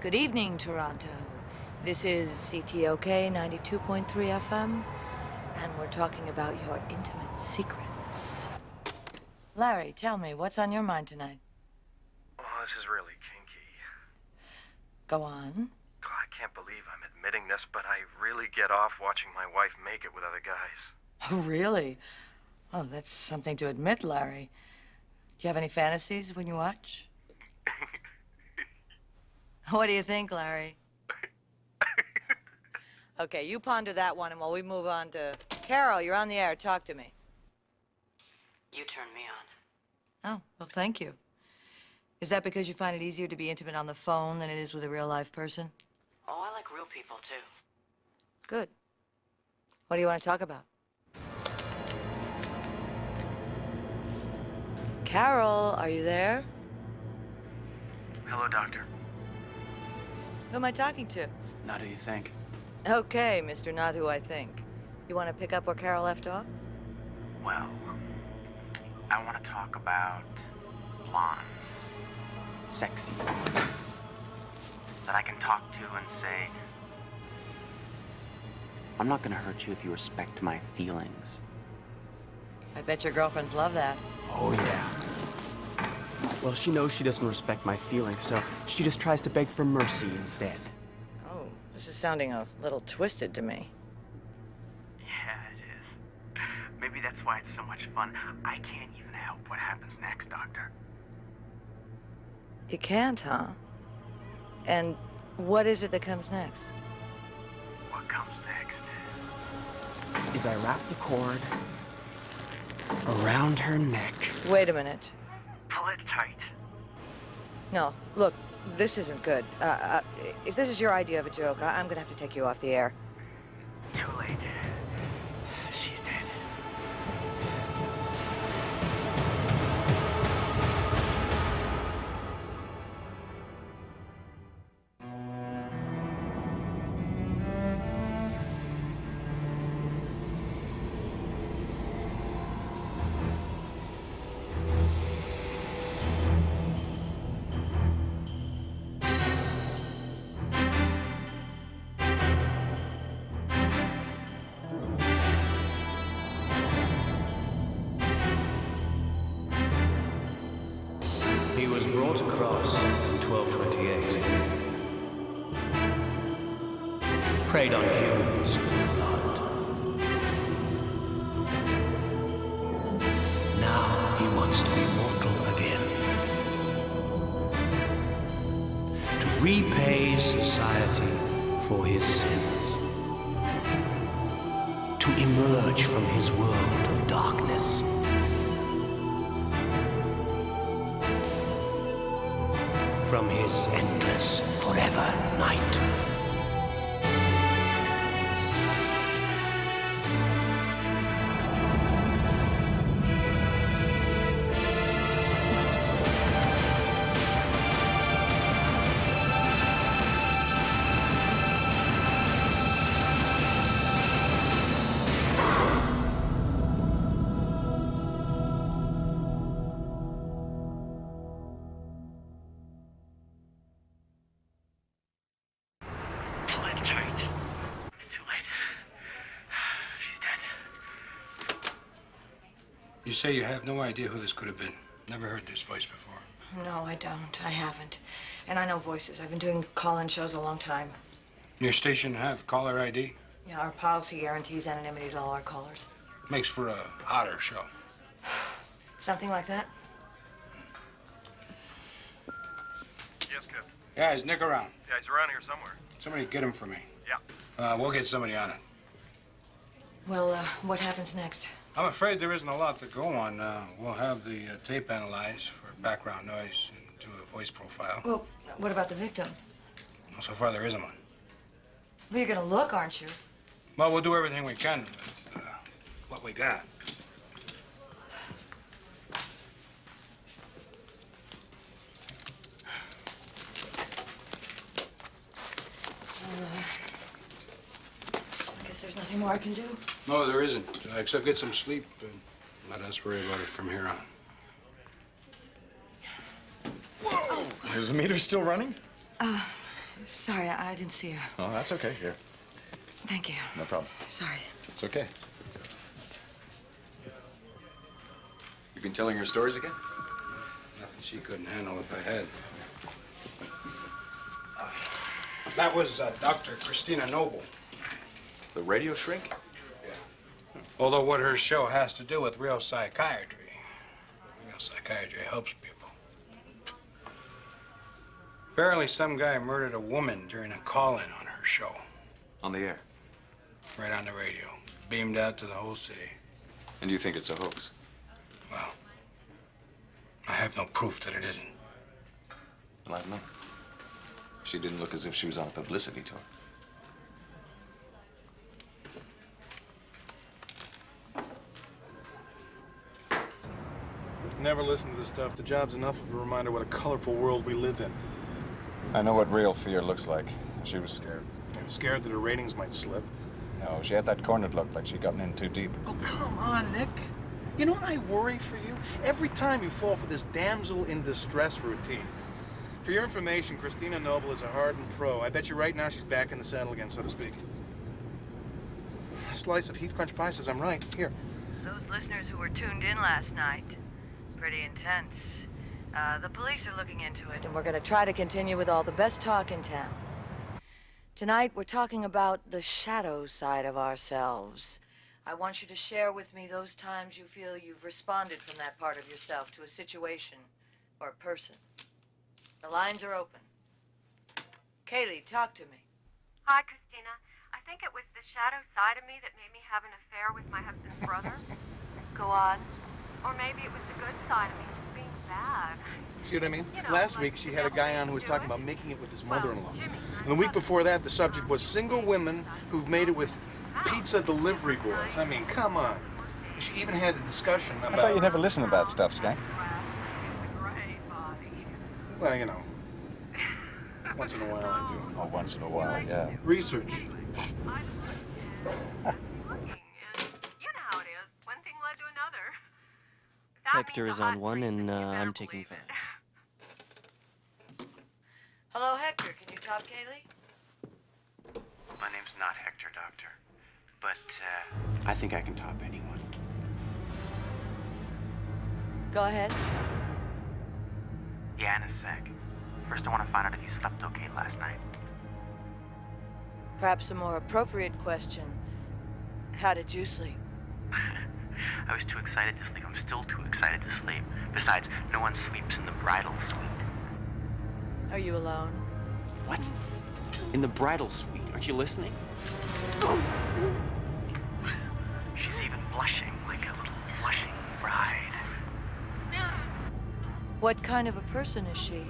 Good evening, Toronto. This is CTOK 92.3 FM, and we're talking about your intimate secrets. Larry, tell me, what's on your mind tonight? Oh, this is really kinky. Go on. Oh, I can't believe I'm admitting this, but I really get off watching my wife make it with other guys. Oh, really? Oh, that's something to admit, Larry. Do you have any fantasies when you watch? What do you think, Larry? Okay, you ponder that one, and while we move on to... Carol, you're on the air. Talk to me. You turned me on. Oh, well, thank you. Is that because you find it easier to be intimate on the phone than it is with a real-life person? Oh, I like real people, too. Good. What do you want to talk about? Carol, are you there? Hello, Doctor. Who am I talking to? Not who you think. Okay, Mr. Not Who I Think. You want to pick up where Carol left off? Well, I want to talk about blondes. Sexy blondes. That I can talk to and say, I'm not gonna hurt you if you respect my feelings. I bet your girlfriends love that. Oh, yeah. Well, she knows she doesn't respect my feelings, so she just tries to beg for mercy instead. Oh, this is sounding a little twisted to me. Yeah, it is. Maybe that's why it's so much fun. I can't even help what happens next, Doctor. You can't, huh? And what is it that comes next? What comes next? Is I wrap the cord around her neck. Wait a minute. Pull it tight. No, look, this isn't good. If this is your idea of a joke, I'm gonna have to take you off the air. Too late. She's dead. He was brought across in 1228. Preyed on humans for their blood. Now he wants to be mortal again. To repay society for his sins. To emerge from his world of darkness. From his endless, forever night. You say you have no idea who this could have been. Never heard this voice before. No, I don't. I haven't. And I know voices. I've been doing call-in shows a long time. Your station have caller ID? Yeah, our policy guarantees anonymity to all our callers. Makes for a hotter show. Something like that? Yes, Kip. Yeah, is Nick around? Yeah, he's around here somewhere. Somebody get him for me. Yeah. We'll get somebody on it. Well, what happens next? I'm afraid there isn't a lot to go on. We'll have the tape analyzed for background noise and do a voice profile. Well, what about the victim? Well, so far there isn't one. Well, you're gonna look, aren't you? Well, we'll do everything we can with what we got. I guess there's nothing more I can do. No, there isn't, except get some sleep and let us worry about it from here on. Whoa! Is the meter still running? Sorry, I didn't see her. Oh, that's okay. Here. Thank you. No problem. Sorry. It's okay. You been telling her stories again? Nothing she couldn't handle if I had. That was Dr. Christina Noble. The radio shrink? Yeah. Although what her show has to do with real psychiatry. Real psychiatry helps people. Apparently some guy murdered a woman during a call-in on her show. On the air? Right on the radio. Beamed out to the whole city. And you think it's a hoax? Well, I have no proof that it isn't. Well, I don't know. She didn't look as if she was on a publicity tour. Never listen to this stuff. The job's enough of a reminder what a colorful world we live in. I know what real fear looks like. She was scared. Scared that her ratings might slip. No, she had that cornered look like she'd gotten in too deep. Oh, come on, Nick. You know, I worry for you every time you fall for this damsel in distress routine. For your information, Christina Noble is a hardened pro. I bet you right now she's back in the saddle again, so to speak. A slice of Heath Crunch pie says I'm right. Here. Those listeners who were tuned in last night, pretty intense. The police are looking into it, and we're going to try to continue with all the best talk in town. Tonight, we're talking about the shadow side of ourselves. I want you to share with me those times you feel you've responded from that part of yourself to a situation or a person. The lines are open. Kaylee, talk to me. Hi, Christina. I think it was the shadow side of me that made me have an affair with my husband's brother. Go on. Or maybe it was the good side of me just being bad. See what I mean? You know, Last like week, she had a guy on who was talking do it. about making it with his Well, mother-in-law. Jimmy, And the week before that, the subject was single women who've made it with pizza delivery boys. I mean, come on. She even had a discussion about... I thought you'd never listen to that stuff, Schanke. Well, you know, once in a while I do. Oh, once in a while, yeah. Research. You know how it is. One thing led to another. That Hector means is a hot on one, freak, and you better I'm taking believe 5. it. Hello, Hector. Can you talk, Kaylee? My name's not Hector, Doctor. But, I think I can top anyone. Go ahead. Yeah, in a sec. First, I want to find out if you slept okay last night. Perhaps a more appropriate question. How did you sleep? I was too excited to sleep. I'm still too excited to sleep. Besides, no one sleeps in the bridal suite. Are you alone? What? In the bridal suite? Aren't you listening? She's even blushing like a little blushing bride. What kind of a person is she?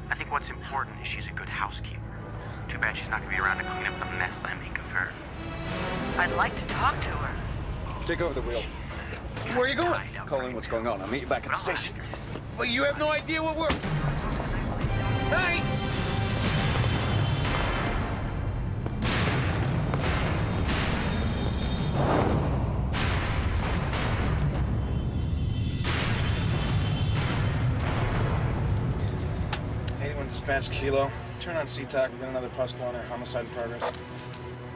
I think what's important is she's a good housekeeper. Too bad she's not going to be around to clean up the mess I make of her. I'd like to talk to her. Take over the wheel. Where are you going? Calling what's going on. I'll meet you back at the station. Well, you have no idea what we're... Night! Dispatch Kilo. Turn on CTOC. We've got another possible on our homicide in progress.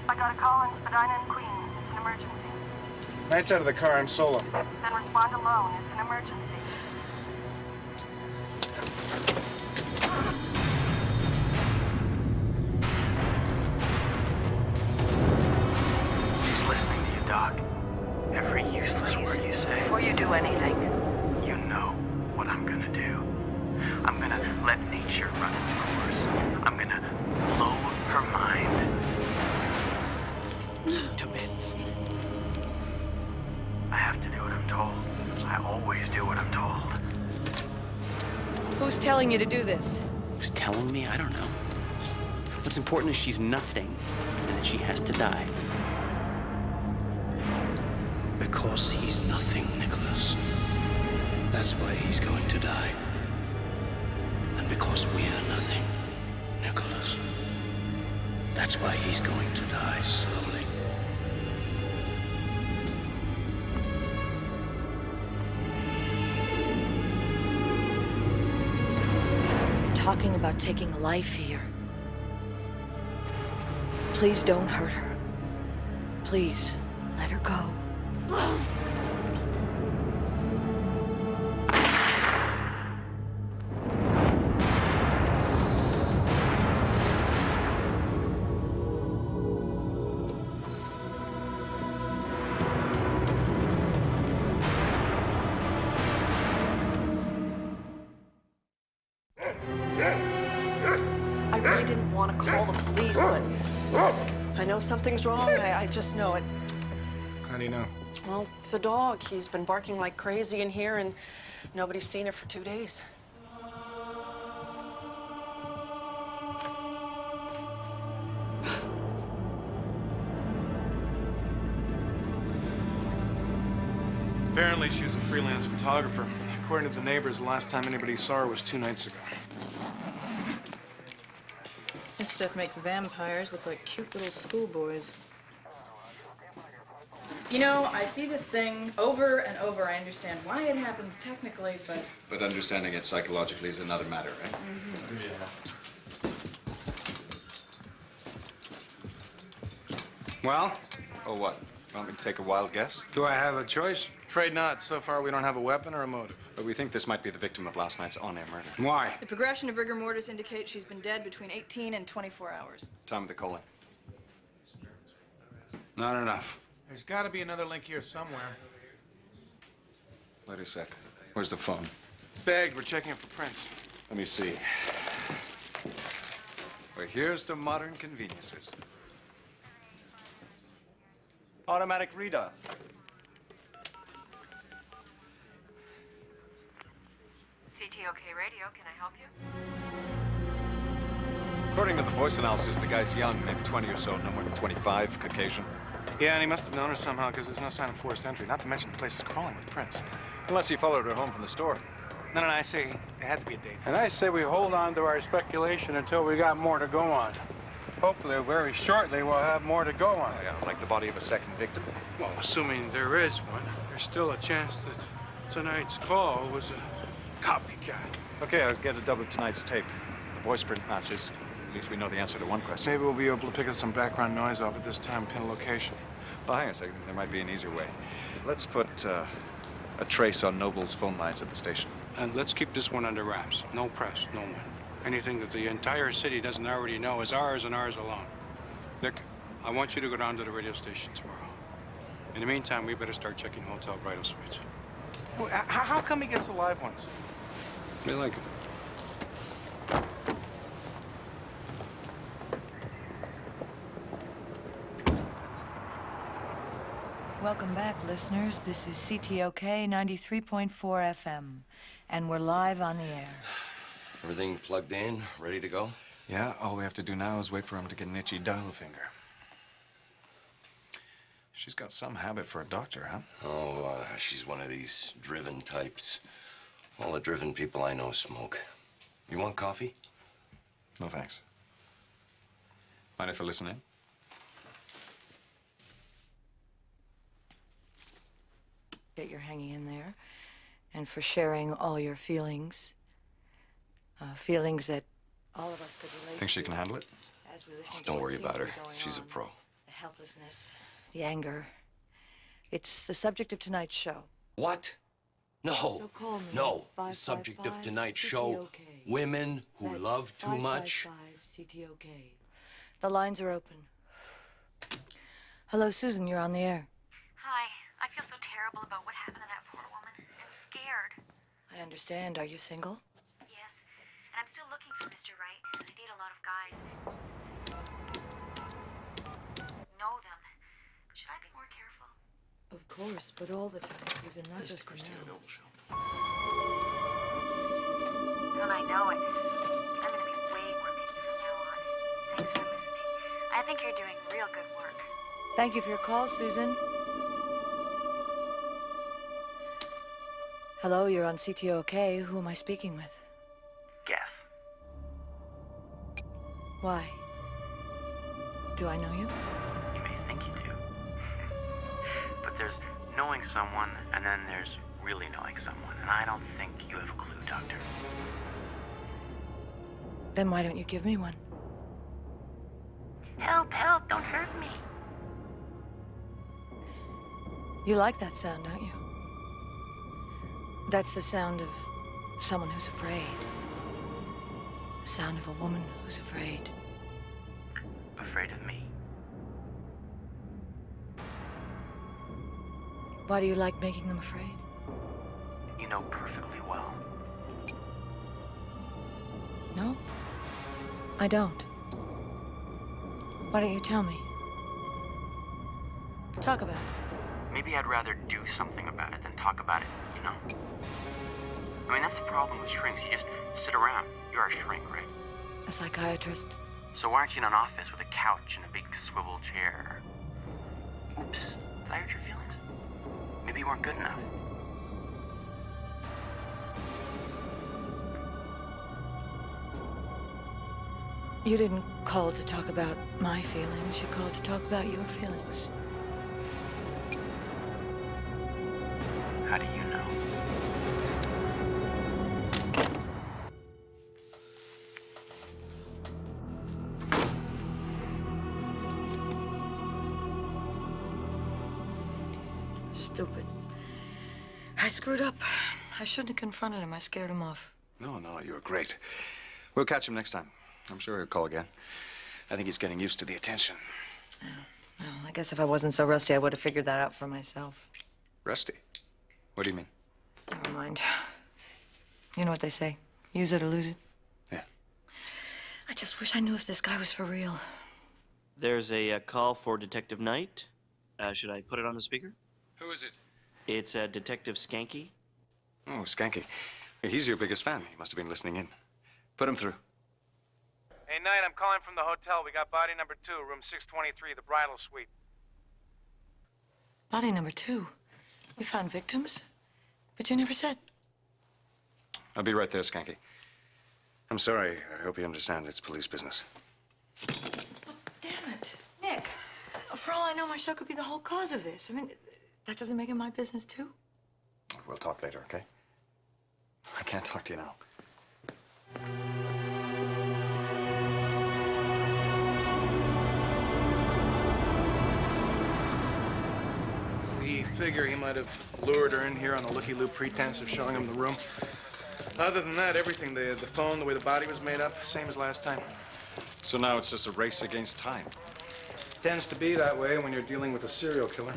I got a call in Spadina and Queen. It's an emergency. Night's out of the car. I'm solo. Then respond alone. It's an emergency. She's listening to you, Doc. Every useless word you say. Before you do anything, You know what I'm gonna do. I'm gonna let nature run its course. I'm gonna blow her mind to bits. I have to do what I'm told. I always do what I'm told. who's telling you to do this? Who's telling me? I don't know. What's important is she's nothing, and that she has to die. Because he's nothing, Nicholas. That's why he's going to die. And because we're nothing, Nicholas. That's why he's going to die slowly. You're talking about taking life here. Please don't hurt her. Please, let her go. I really didn't want to call the police, but I know something's wrong. I just know it. How do you know? Well, the dog. He's been barking like crazy in here, and nobody's seen it for 2 days. Apparently, she's a freelance photographer. According to the neighbors, the last time anybody saw her was 2 nights ago. This stuff makes vampires look like cute little schoolboys. You know, I see this thing over and over. I understand why it happens technically, but... But understanding it psychologically is another matter, right? Yeah. Well? Oh, what? Want me to take a wild guess? Do I have a choice? Afraid not. So far, we don't have a weapon or a motive. But we think this might be the victim of last night's on-air murder. Why? The progression of rigor mortis indicates she's been dead between 18 and 24 hours. Time of the call-in. Not enough. There's got to be another link here somewhere. Wait a sec. Where's the phone? It's bagged. We're checking it for prints. Let me see. Well, here's the modern conveniences. Automatic redial. CTOK radio, can I help you? According to the voice analysis, the guy's young, maybe 20 or so, no more than 25, Caucasian. Yeah, and he must have known her somehow, because there's no sign of forced entry. Not to mention the place is crawling with prints. Unless he followed her home from the store. No, I say it had to be a date. And I say we hold on to our speculation until we got more to go on. Hopefully, very shortly, we'll have more to go on. Yeah, like the body of a second victim. Well, assuming there is one, there's still a chance that tonight's call was a copycat. Okay, I'll get a dub of tonight's tape. The voice print matches. At least we know the answer to one question. Maybe we'll be able to pick up some background noise off at this time, pin a location. Well, hang on a second. There might be an easier way. Let's put a trace on Noble's phone lines at the station. And let's keep this one under wraps. No press, no one. Anything that the entire city doesn't already know is ours and ours alone. Nick, I want you to go down to the radio station tomorrow. In the meantime, we better start checking hotel bridal suites. Well, how come he gets the live ones? They like them. Welcome back, listeners. This is CTOK 93.4 FM, and we're live on the air. Everything plugged in, ready to go? Yeah, all we have to do now is wait for him to get an itchy dial finger. She's got some habit for a doctor, huh? Oh, she's one of these driven types. All the driven people I know smoke. You want coffee? No, thanks. Mind if I listen in? That you're hanging in there, and for sharing all your feelings. Feelings that all of us could relate to. Think she can handle it? As we listen to Don't what worry seems about to her. be going She's a on. pro. The helplessness, the anger. It's the subject of tonight's show. What? No. So call me. No. The subject of tonight's show, CTOK. women who That's love too much. 555 CTOK. The lines are open. Hello, Susan. You're on the air. Hi. I feel so terrible about what happened to that poor woman. I'm scared. I understand. Are you single? Yes. And I'm still looking for Mr. Right. I date a lot of guys. Know them. Should I be more careful? Of course, but all the time, Susan, not just for now. Don't I know it? I'm going to be way more picky from now on. Thanks for listening. I think you're doing real good work. Thank you for your call, Susan. Hello, you're on CTOK. Who am I speaking with? Guess. Why? Do I know you? You may think you do. But there's knowing someone, and then there's really knowing someone. And I don't think you have a clue, Doctor. Then why don't you give me one? Help, help, don't hurt me. You like that sound, don't you? That's the sound of someone who's afraid. The sound of a woman who's afraid. Afraid of me? Why do you like making them afraid? You know perfectly well. No, I don't. Why don't you tell me? Talk about it. Maybe I'd rather do something about it than talk about it, you know? I mean, that's the problem with shrinks. You just sit around. You're a shrink, right? A psychiatrist. So why aren't you in an office with a couch and a big swivel chair? Oops, did I hurt your feelings? Maybe you weren't good enough. You didn't call to talk about my feelings. You called to talk about your feelings. How do you know? Stupid. I screwed up. I shouldn't have confronted him. I scared him off. No, you were great. We'll catch him next time. I'm sure he'll call again. I think he's getting used to the attention. Well, I guess if I wasn't so rusty, I would have figured that out for myself. Rusty? What do you mean? Never mind. You know what they say. Use it or lose it. Yeah. I just wish I knew if this guy was for real. There's a call for Detective Knight. Should I put it on the speaker? Who is it? It's Detective Schanke. Oh, Schanke. He's your biggest fan. He must have been listening in. Put him through. Hey, Knight, I'm calling from the hotel. We got body number 2, room 623, the bridal suite. Body number 2. We found victims, but you never said. I'll be right there, Schanke. I'm sorry. I hope you understand it's police business. Oh, damn it. Nick, for all I know, my show could be the whole cause of this. I mean, that doesn't make it my business, too. We'll talk later, okay? I can't talk to you now. We figure he might have lured her in here on a looky-loo pretense of showing him the room. Other than that, everything, the phone, the way the body was made up, same as last time. So now it's just a race against time. Tends to be that way when you're dealing with a serial killer.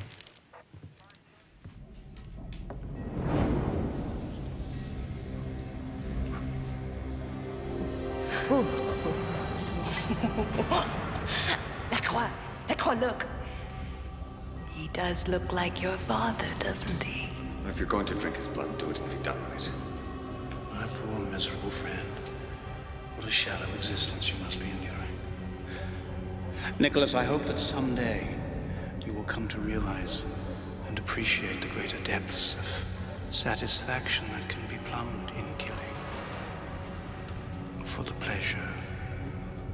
LaCroix, look. He does look like your father, doesn't he? If you're going to drink his blood, do it and be done with it. My poor, miserable friend. What a shallow existence you must be enduring. Nicholas, I hope that someday you will come to realize and appreciate the greater depths of satisfaction that can be plumbed in killing. For the pleasure,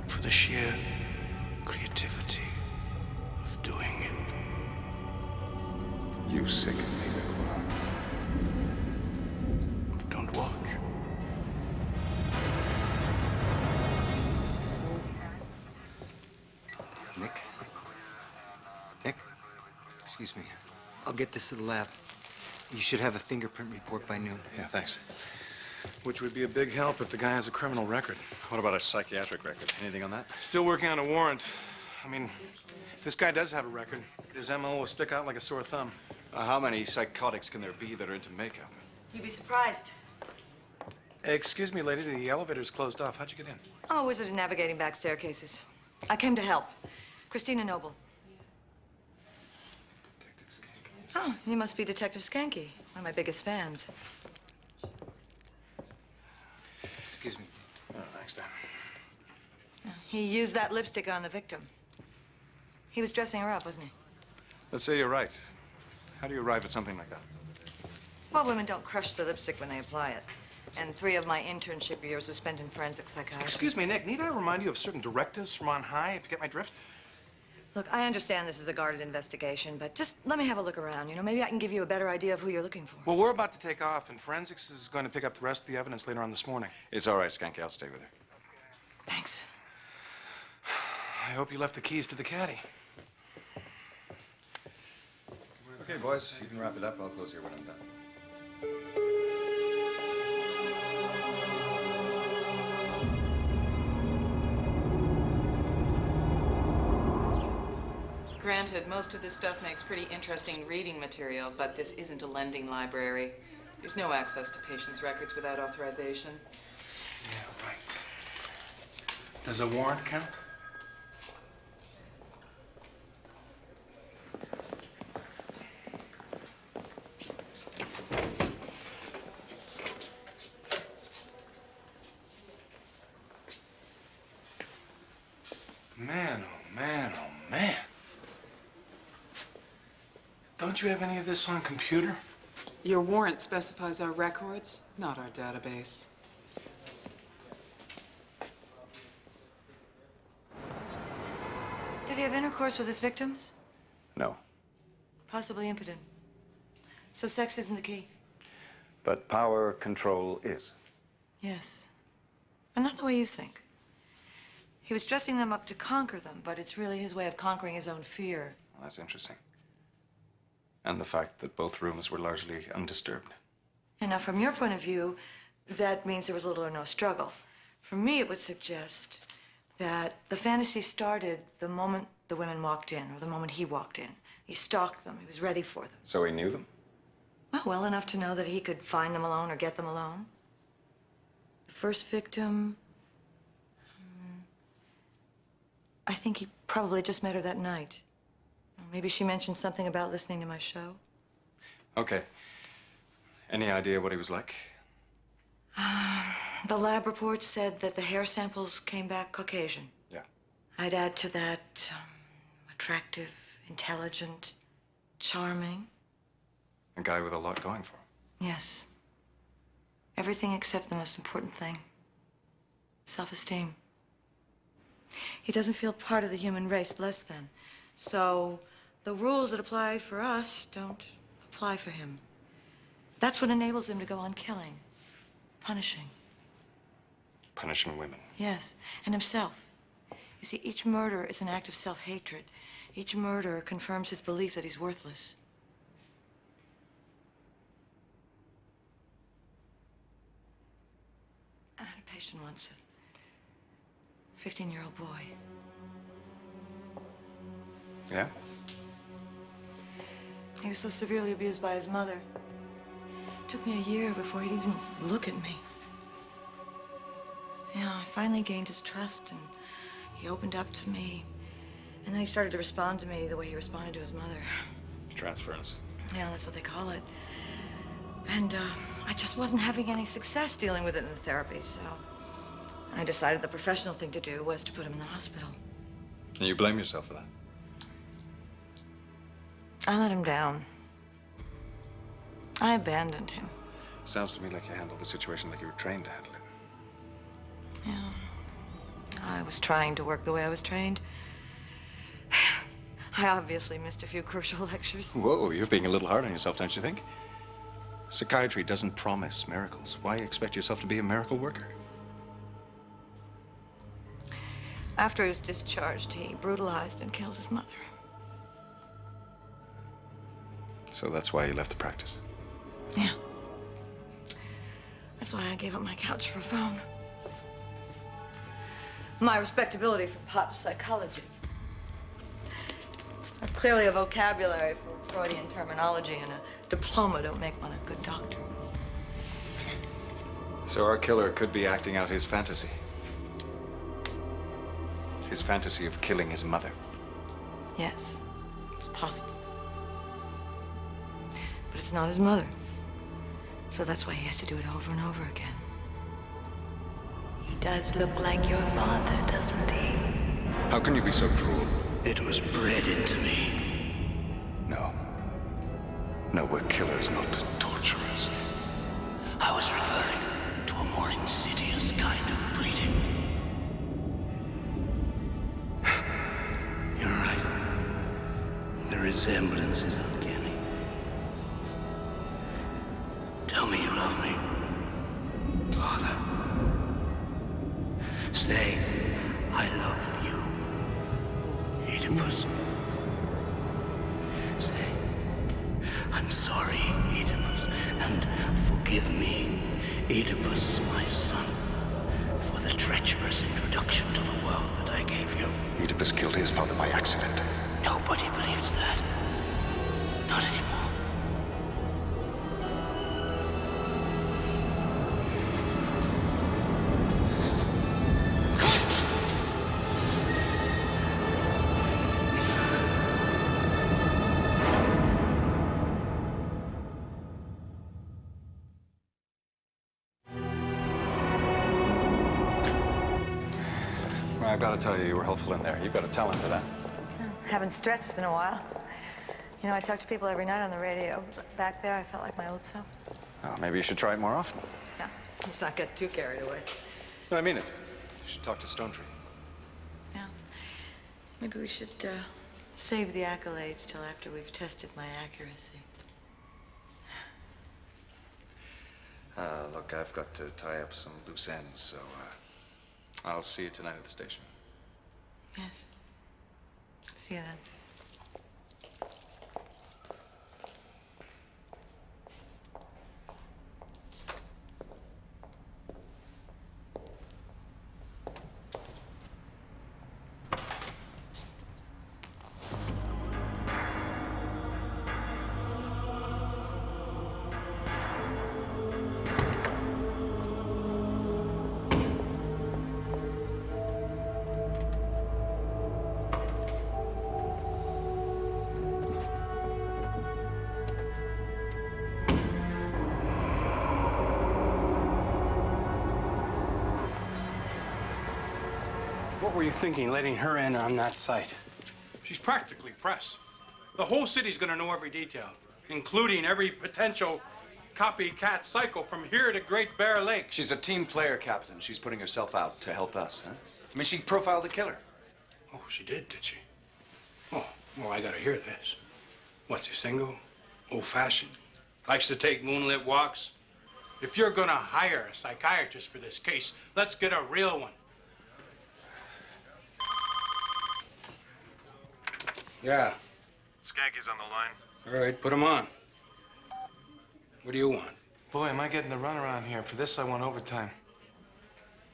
for the sheer creativity of doing it. You sicken me, LaCroix. Don't watch. Nick? Nick? Excuse me. I'll get this to the lab. You should have a fingerprint report by noon. Yeah, thanks. Which would be a big help if the guy has a criminal record. What about a psychiatric record? Anything on that? Still working on a warrant. I mean, if this guy does have a record, his MO will stick out like a sore thumb. How many psychotics can there be that are into makeup? You'd be surprised. Excuse me, lady, the elevator's closed off. How'd you get in? I'm a wizard at navigating back staircases. I came to help. Christina Noble. Oh, you must be Detective Schanke, one of my biggest fans. Excuse me. Oh, thanks, Dan. He used that lipstick on the victim. He was dressing her up, wasn't he? Let's say you're right. How do you arrive at something like that? Well, women don't crush the lipstick when they apply it. And 3 of my internship years were spent in forensic psychiatry. Excuse me, Nick, need I remind you of certain directives from on high, if you get my drift? Look, I understand this is a guarded investigation, but just let me have a look around. You know, maybe I can give you a better idea of who you're looking for. Well, we're about to take off, and forensics is going to pick up the rest of the evidence later on this morning. It's all right, Schanke. I'll stay with her. Thanks. I hope you left the keys to the caddy. Okay, boys, you can wrap it up. I'll close here when I'm done. Granted, most of this stuff makes pretty interesting reading material, but this isn't a lending library. There's no access to patients' records without authorization. Yeah, right. Does a warrant count? Man, oh man, oh man. Don't you have any of this on computer? Your warrant specifies our records, not our database. Did he have intercourse with his victims? No, Possibly impotent. So sex isn't the key? but power control is. Yes. But not the way you think. He was dressing them up to conquer them, but it's really his way of conquering his own fear. Well, that's interesting. And the fact that both rooms were largely undisturbed. And now, from your point of view, that means there was little or no struggle. For me, it would suggest that the fantasy started the moment the women walked in, or the moment he walked in. He stalked them. He was ready for them. So he knew them? Well enough to know that he could find them alone or get them alone. The first victim, I think he probably just met her that night. Maybe she mentioned something about listening to my show. Okay. Any idea what he was like? The lab report said that the hair samples came back Caucasian. Yeah. I'd add to that attractive, intelligent, charming. A guy with a lot going for him. Yes. Everything except the most important thing. Self-esteem. He doesn't feel part of the human race, less than. So the rules that apply for us don't apply for him. That's what enables him to go on killing, punishing. Punishing women. Yes, and himself. You see, each murder is an act of self-hatred. Each murder confirms his belief that he's worthless. I had a patient once, a 15-year-old boy. Yeah? He was so severely abused by his mother. It took me a year before he'd even look at me. Yeah, I finally gained his trust, and he opened up to me. And then he started to respond to me the way he responded to his mother. Transference. Yeah, that's what they call it. And I just wasn't having any success dealing with it in the therapy, so I decided the professional thing to do was to put him in the hospital. And you blame yourself for that? I let him down. I abandoned him. Sounds to me like you handled the situation like you were trained to handle it. Yeah. I was trying to work the way I was trained. I obviously missed a few crucial lectures. Whoa, you're being a little hard on yourself, don't you think? Psychiatry doesn't promise miracles. Why expect yourself to be a miracle worker? After he was discharged, he brutalized and killed his mother. So that's why you left the practice? Yeah. That's why I gave up my couch for a phone. My respectability for pop psychology. Clearly a vocabulary for Freudian terminology and a diploma don't make one a good doctor. So our killer could be acting out his fantasy. His fantasy of killing his mother. Yes, it's possible. But it's not his mother. So that's why he has to do it over and over again. He does look like your father, doesn't he? How can you be so cruel? It was bred into me. No. No, we're killers, not torturers. I was referring to a more insidious kind of breeding. You're right. The resemblance is uncanny. Tell me you love me, Father. Say, I love you. Oedipus. Say, I'm sorry, Oedipus, and forgive me, Oedipus, my son, for the treacherous introduction to the world that I gave you. Oedipus killed his father by accident. Nobody believes that. Not anymore. Well, I've got to tell you, you were helpful in there. You've got a talent for that. Haven't stretched in a while. You know, I talk to people every night on the radio, but back there I felt like my old self. Well, maybe you should try it more often. Yeah, let's not get too carried away. No, I mean it. You should talk to Stonetree. Yeah. Maybe we should save the accolades till after we've tested my accuracy. Look, I've got to tie up some loose ends, so I'll see you tonight at the station. Yes. See you then. What were you thinking, letting her in on that site? She's practically press. The whole city's gonna know every detail, including every potential copycat psycho from here to Great Bear Lake. She's a team player, Captain. She's putting herself out to help us, huh? I mean, she profiled the killer. Oh, she did she? Oh, well, I gotta hear this. What's he, single? Old-fashioned? Likes to take moonlit walks? If you're gonna hire a psychiatrist for this case, let's get a real one. Yeah. Schanke's on the line. All right, put him on. What do you want? Boy, am I getting the runaround here. For this, I want overtime.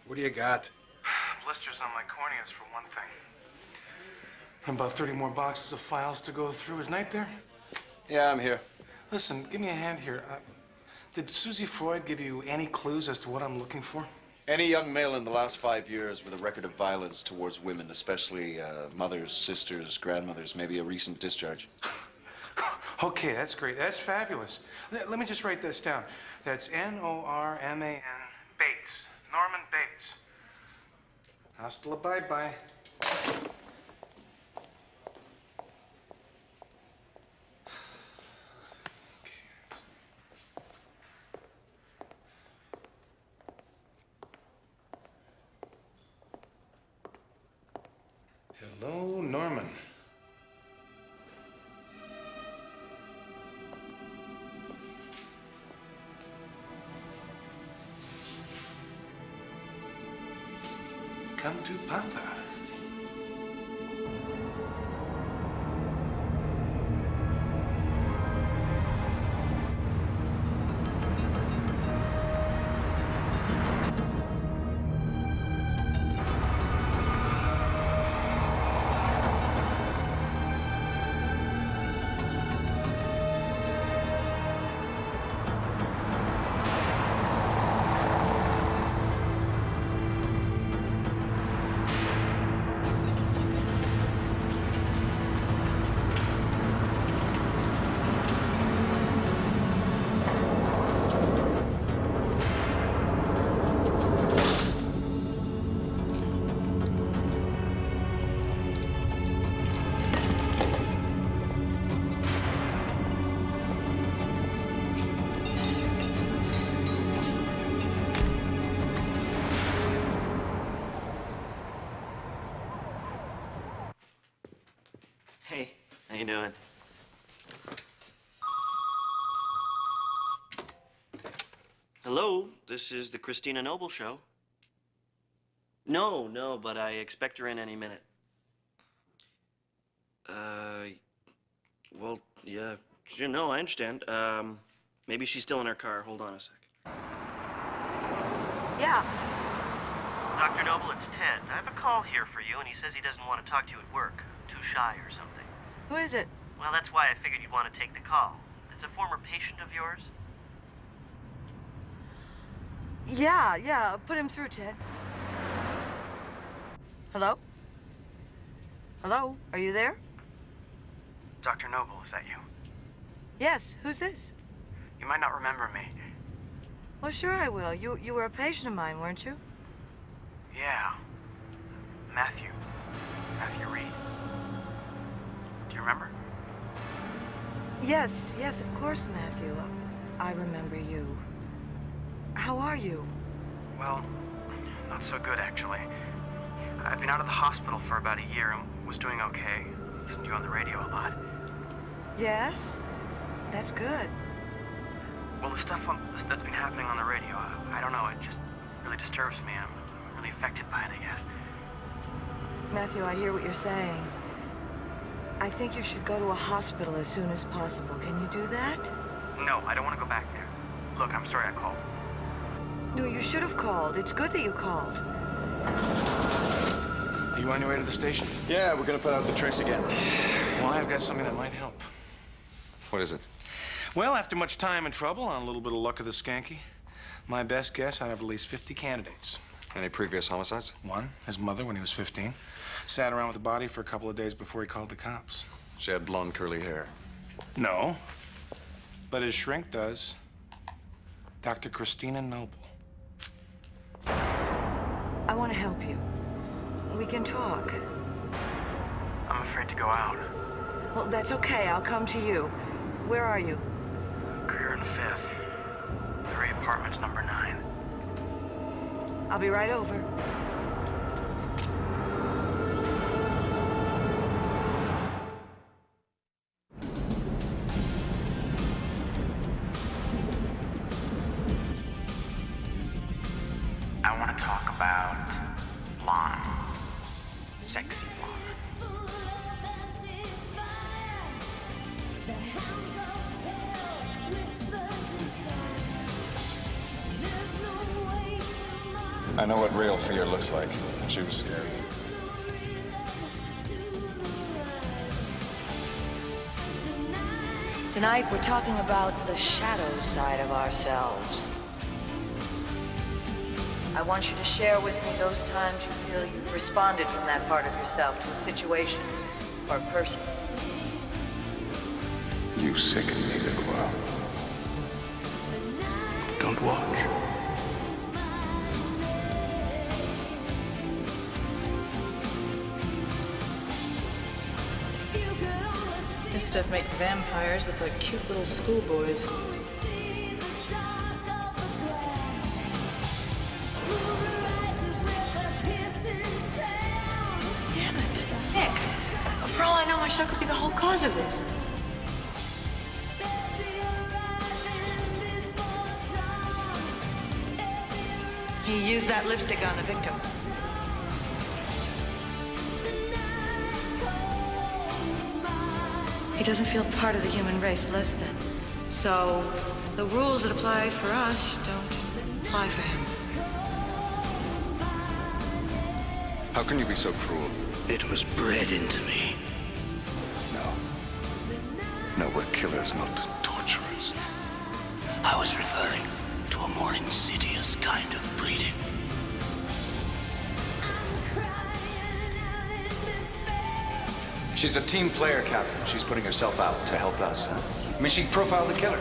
What do you got? Blisters on my corneas, for one thing. And about 30 more boxes of files to go through. Is Knight there? Yeah, I'm here. Listen, give me a hand here. Did Susie Freud give you any clues as to what I'm looking for? Any young male in the last 5 years with a record of violence towards women, especially mothers, sisters, grandmothers, maybe a recent discharge. Okay, that's great. That's fabulous. Let me just write this down. That's Norman Bates. Norman Bates. Hasta la bye-bye. Hello, Norman. Come to Papa. Hey, how you doing? Hello, this is the Christina Noble Show. No, but I expect her in any minute. Well, yeah, no, I understand. Maybe she's still in her car. Hold on a sec. Yeah. Dr. Noble, it's Ted. I have a call here for you, and he says he doesn't want to talk to you at work. Too shy or something. Who is it? Well, that's why I figured you'd want to take the call. It's a former patient of yours? Yeah. Put him through, Ted. Hello? Hello? Are you there? Dr. Noble, is that you? Yes. Who's this? You might not remember me. Well, sure I will. You were a patient of mine, weren't you? Yeah. Matthew Reed. Do you remember? Yes, of course, Matthew. I remember you. How are you? Well, not so good, actually. I've been out of the hospital for about a year and was doing okay. Listened to you on the radio a lot. Yes? That's good. Well, the stuff that's been happening on the radio, I don't know, it just really disturbs me. I'm really affected by it, I guess. Matthew, I hear what you're saying. I think you should go to a hospital as soon as possible. Can you do that? No, I don't want to go back there. Look, I'm sorry I called. No, you should have called. It's good that you called. Are you on your way to the station? Yeah, we're gonna put out the trace again. Well, I've got something that might help. What is it? Well, after much time and trouble on a little bit of luck of the Schanke, my best guess, I'd have at least 50 candidates. Any previous homicides? One, his mother when he was 15. Sat around with the body for a couple of days before he called the cops. She had blonde curly hair. No, but his shrink does. Dr. Christina Noble. I want to help you. We can talk. I'm afraid to go out. Well, that's okay. I'll come to you. Where are you? Greer in the 5th. 3 apartments, number 9. I'll be right over. I want to talk about blondes. Sexy blondes. I know what real fear looks like. She was scared. Tonight, we're talking about the shadow side of ourselves. I want you to share with me those times you feel you've responded from that part of yourself to a situation or a person. You sicken me, LaCroix. Don't watch. This stuff makes vampires look like cute little schoolboys. Damn it. Nick, for all I know, my show could be the whole cause of this. He used that lipstick on the victim. He doesn't feel part of the human race less than. So, the rules that apply for us don't apply for him. How can you be so cruel? It was bred into me. No, we're killers, not torturers. I was referring to a more insidious kind of breeding. She's a team player, Captain. She's putting herself out to help us. I mean, she profiled the killer.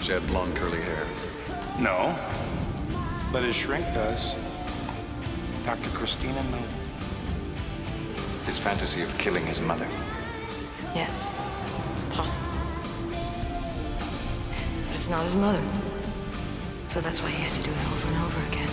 She had blonde curly hair. No, but his shrink does. Dr. Christina Noble. His fantasy of killing his mother. Yes, it's possible. But it's not his mother. So that's why he has to do it over and over again.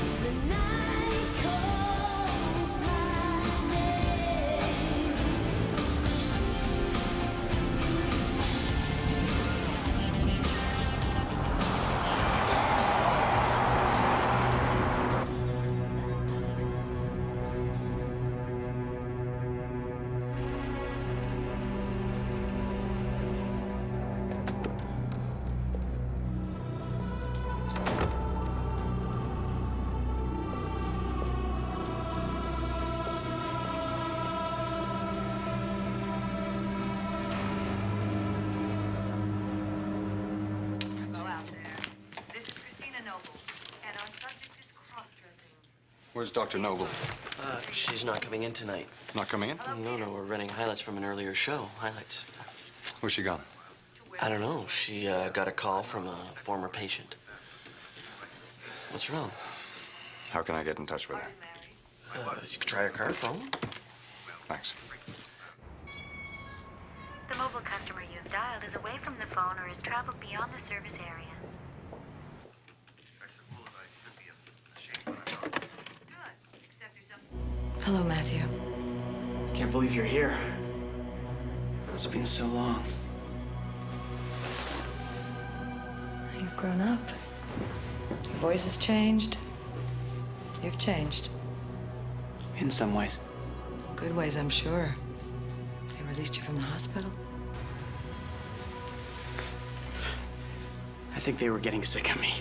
Where's Dr. Noble? She's not coming in tonight. Not coming in? No, we're running highlights from an earlier show. Highlights. Where's she gone? I don't know. She got a call from a former patient. What's wrong? How can I get in touch with her? You could try her car phone. Thanks. The mobile customer you've dialed is away from the phone or has traveled beyond the service area. Hello, Matthew. Can't believe you're here. It's been so long. You've grown up. Your voice has changed. You've changed. In some ways. Good ways, I'm sure. They released you from the hospital? I think they were getting sick of me.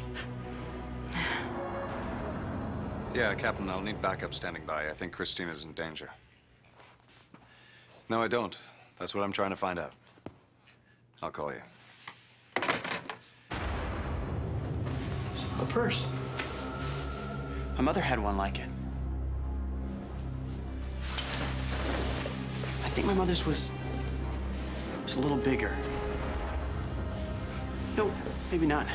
Yeah, Captain, I'll need backup standing by. I think Christina's in danger. No, I don't. That's what I'm trying to find out. I'll call you. A purse. My mother had one like it. I think my mother's was a little bigger. No, maybe not.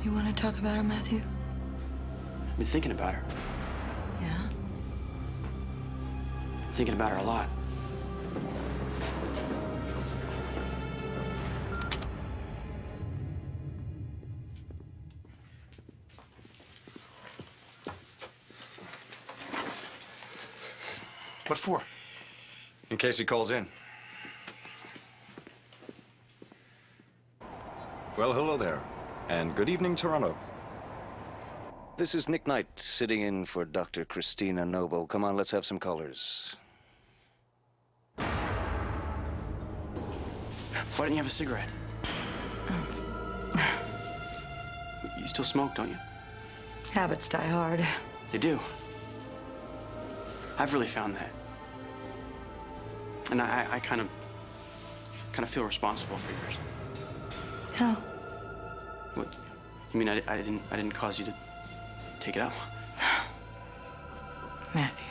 You want to talk about her, Matthew? I've been thinking about her. Yeah? Thinking about her a lot. What for? In case he calls in. Well, hello there, and good evening, Toronto. This is Nick Knight, sitting in for Dr. Christina Noble. Come on, let's have some colors. Why don't you have a cigarette? You still smoke, don't you? Habits die hard. They do. I've really found that. And I kind of feel responsible for yours. How? What? You mean I didn't cause you to take it up? Matthew,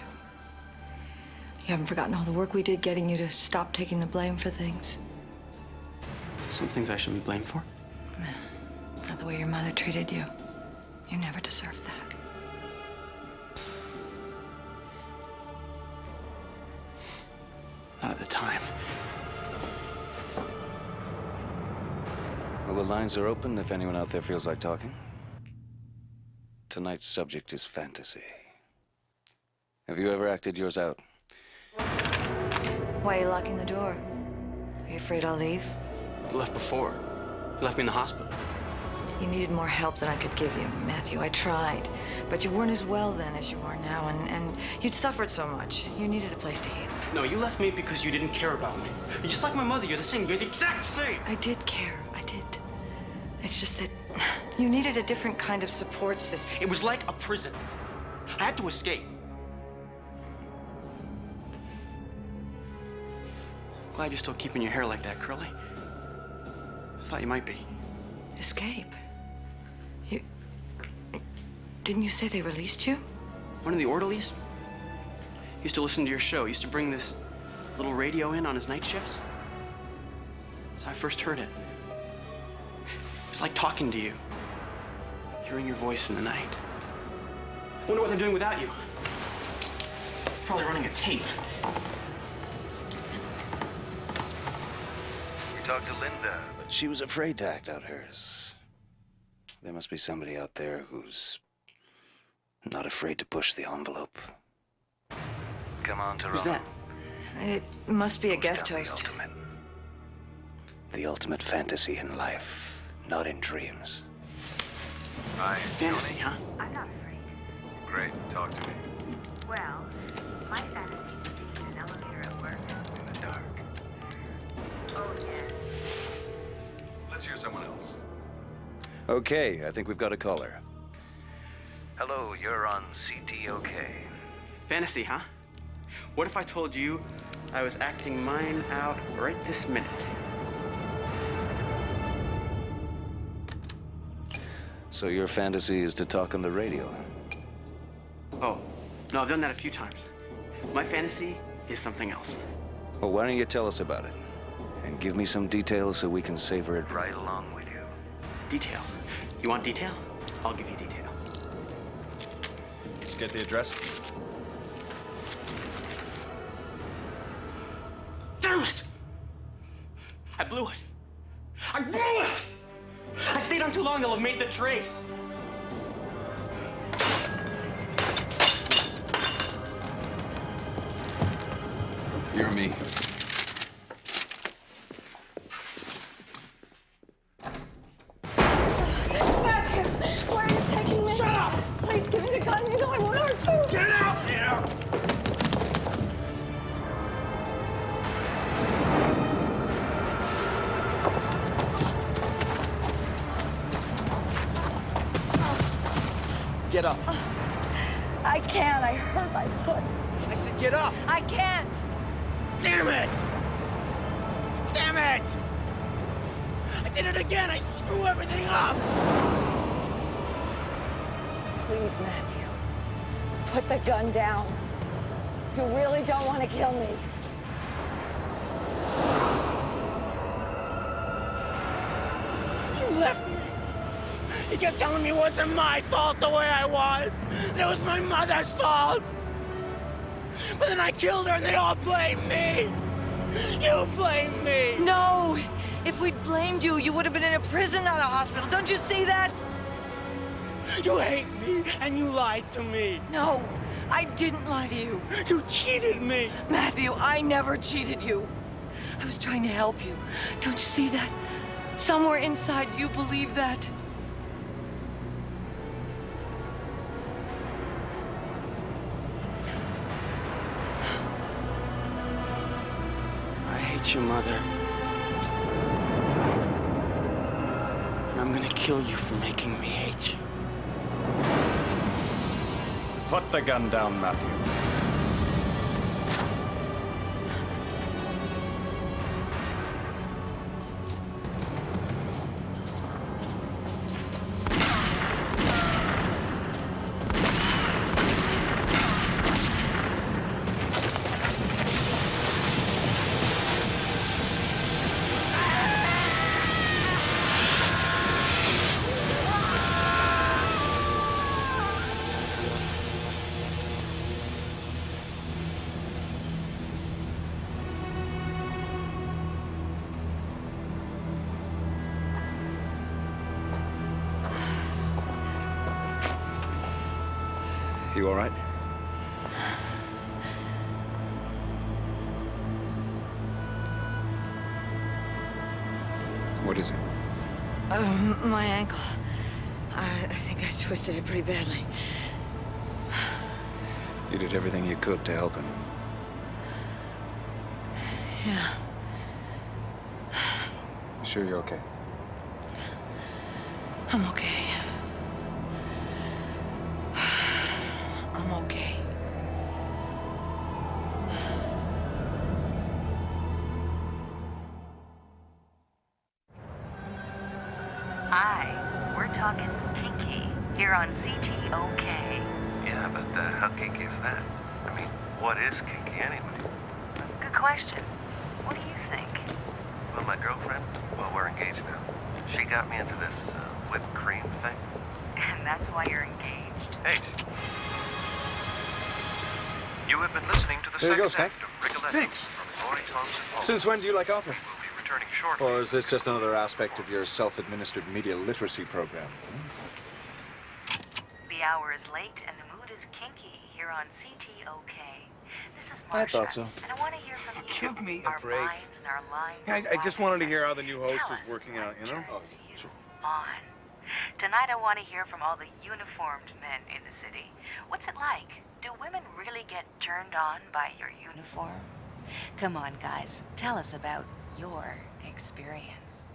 you haven't forgotten all the work we did getting you to stop taking the blame for things. Some things I should be blamed for? Not the way your mother treated you. You never deserved that. Not at the time. Well, the lines are open if anyone out there feels like talking. Tonight's subject is fantasy. Have you ever acted yours out? Why are you locking the door? Are you afraid I'll leave? You left before. You left me in the hospital. You needed more help than I could give you, Matthew. I tried. But you weren't as well then as you are now, and you'd suffered so much. You needed a place to heal. No, you left me because you didn't care about me. You're just like my mother. You're the same. You're the exact same. I did care. I did. It's just that you needed a different kind of support system. It was like a prison. I had to escape. Glad you're still keeping your hair like that, curly. I thought you might be. Escape? Didn't you say they released you? One of the orderlies used to listen to your show. Used to bring this little radio in on his night shifts. That's how I first heard it. It was like talking to you. Hearing your voice in the night. Wonder what they're doing without you. Probably running a tape. We talked to Linda, but she was afraid to act out hers. There must be somebody out there who's not afraid to push the envelope. Come on, Toronto. Who's that? It must be a guest host. The ultimate fantasy in life, not in dreams. Hi. Fantasy, huh? I'm not afraid. Great. Talk to me. Well, my fantasy is to be in an elevator at work in the dark. Oh, yes. Let's hear someone else. Okay, I think we've got a caller. Hello, you're on CTOK. Fantasy, huh? What if I told you I was acting mine out right this minute? So your fantasy is to talk on the radio, huh? Oh, no, I've done that a few times. My fantasy is something else. Well, why don't you tell us about it? And give me some details so we can savor it right along with you. Detail. You want detail? I'll give you detail. Did you get the address? Damn it! I blew it. I blew it! I stayed on too long, they'll have made the trace. You're me. Matthew, where are you taking me? Shut up! Please give me the gun. You know I won't hurt you. Get out here! Get up. I can't. I hurt my foot. I said get up. I can't. Damn it! Damn it! I did it again. I screw everything up. Please, Matthew, put the gun down. You really don't want to kill me. You left me. You kept telling me it wasn't my fault the way I was. That it was my mother's fault. But then I killed her and they all blame me. You blame me. No! If we'd blamed you, you would have been in a prison, not a hospital. Don't you see that? You hate me and you lied to me. No, I didn't lie to you. You cheated me. Matthew, I never cheated you. I was trying to help you. Don't you see that? Somewhere inside you believe that. I hate your mother. And I'm gonna kill you for making me hate you. Put the gun down, Matthew. You all right? What is it? My ankle. I think I twisted it pretty badly. You did everything you could to help him. Yeah. You sure you're okay? I'm okay. I'm okay. Hi, we're talking kinky here on CTOK. Yeah, but how kinky is that? I mean, what is kinky anyway? Good question. What do you think? Well, my girlfriend, well, we're engaged now. She got me into this whipped cream thing. And that's why you're engaged. Hey. You have been listening to the There you second go, act of Rigoletto Thanks. from Roy Thompson Hall. Since when do you like opera? We'll be returning shortly. Or is this just another aspect of your self-administered media literacy program? The hour is late and the mood is kinky here on CTOK. This is I Marsha. thought so. And I want to hear from you. Give me a our break. minds and our lines Yeah, I just wanted to hear how the new host was working out, you know? Oh, sure. On. Tonight I want to hear from all the uniformed men in the city. What's it like? Do women really get turned on by your uniform? Come on, guys. Tell us about your experience.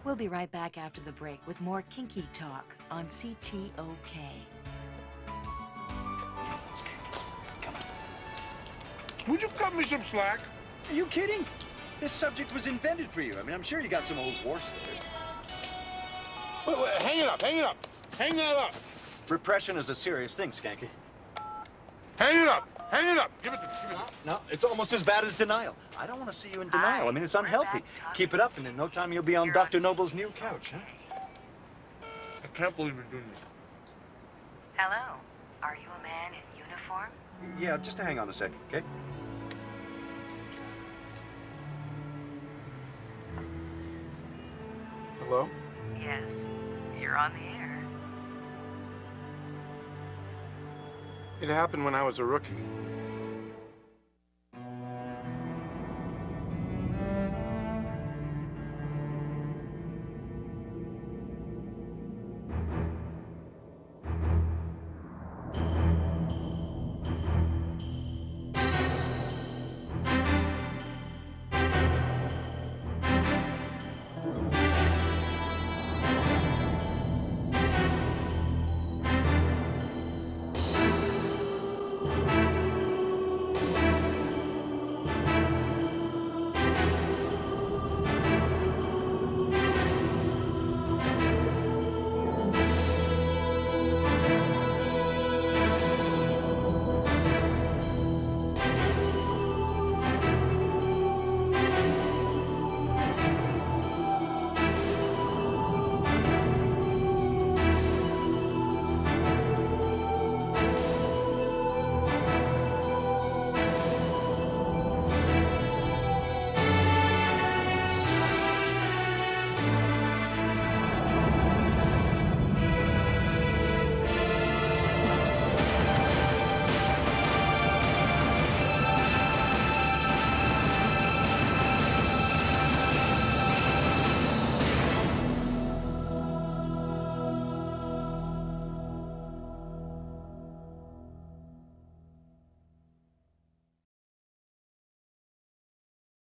We'll be right back after the break with more kinky talk on CTOK. Would you cut me some slack? Are you kidding? This subject was invented for you. I mean, I'm sure you got some old war story. Wait, hang it up, hang it up. Hang that up. Repression is a serious thing, Schanke. Hang it up! Hang it up! Give it to me. Give it to me. No, it's almost as bad as denial. I don't want to see you in denial. I mean, it's unhealthy. Keep it up, and in no time you'll be on Dr. Noble's new couch, huh? I can't believe you're doing this. Hello. Are you a man in uniform? Yeah, just hang on a sec, okay? Hello? Yes. You're on the air. It happened when I was a rookie.